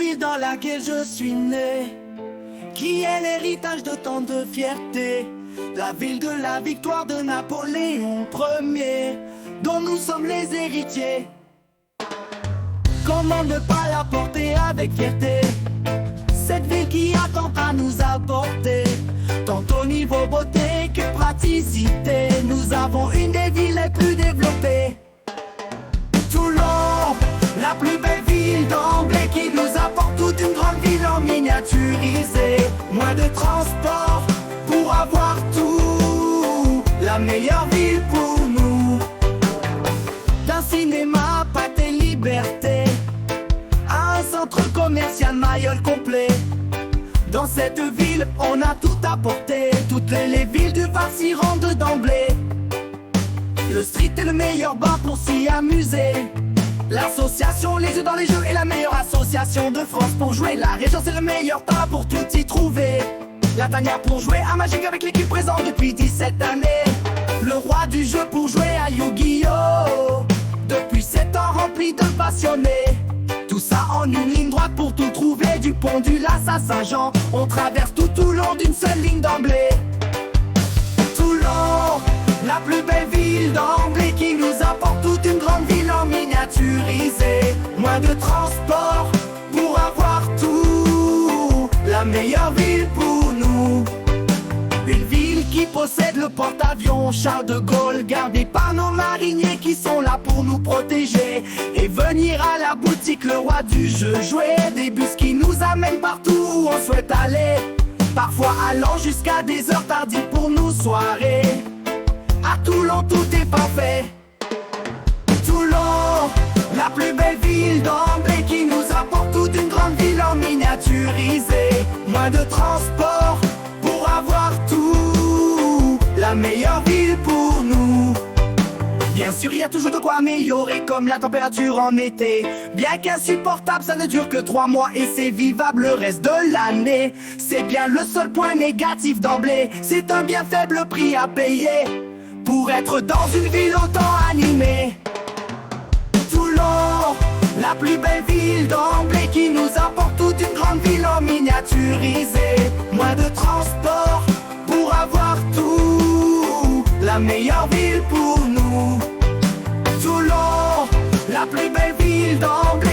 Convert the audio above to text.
ville dans laquelle je suis né, qui est l'héritage de tant de fierté. La ville de la victoire de Napoléon Ier, dont nous sommes les héritiers. Comment ne pas la porter avec fierté, cette ville qui a tant à nous apporter, tant au niveau beauté que praticité. Nous avons une des villes les plus développées. Toulon, la plus belle ville d'emblée, qui nous apporte toute une grande ville en miniaturisé. Moins de transport pour avoir tout, la meilleure ville pour nous. D'un cinéma Pathé Liberté à un centre commercial Mayol complet. Dans cette ville, on a tout apporté. Toutes les villes du Var s'y rendent d'emblée. Le street est le meilleur bar pour s'y amuser. L'association Les Yeux dans les Jeux est la meilleure association de France pour jouer. La région c'est le meilleur temps pour tout y trouver. La tanière pour jouer à Magic avec l'équipe présente depuis 17 années. Le roi du jeu pour jouer à Yu-Gi-Oh! Depuis 7 ans rempli de passionnés. Tout ça en une ligne droite pour tout trouver. Du pont du Las à Saint-Jean, on traverse tout Toulon d'une seule ligne d'emblée. Toulon, la plus belle ville d'emblée, qui nous apporte toute une grande ville en miniaturisé. Moins de transport pour avoir tout, la meilleure ville pour nous. Une ville qui possède le porte-avions Charles de Gaulle, gardé par nos mariniers qui sont là pour nous protéger. Et venir à la boutique le roi du jeu, jouer des bus qui nous amènent partout où on souhaite aller, parfois allant jusqu'à des heures tardives pour nos soirées. À Toulon tout est parfait. Toulon, la plus belle ville d'emblée, qui nous apporte toute une grande ville en miniaturisé. Moins de transport pour avoir tout, la meilleure ville pour nous. Bien sûr, il y a toujours de quoi améliorer, comme la température en été. Bien qu'insupportable, ça ne dure que 3 mois et c'est vivable le reste de l'année. C'est bien le seul point négatif d'emblée, c'est un bien faible prix à payer pour être dans une ville autant animée. Toulon, la plus belle ville d'emblée, qui nous apporte toute une grande ville en miniaturisé. Moins de transport pour avoir tout, la meilleure ville pour nous. Toulon, la plus belle ville d'emblée.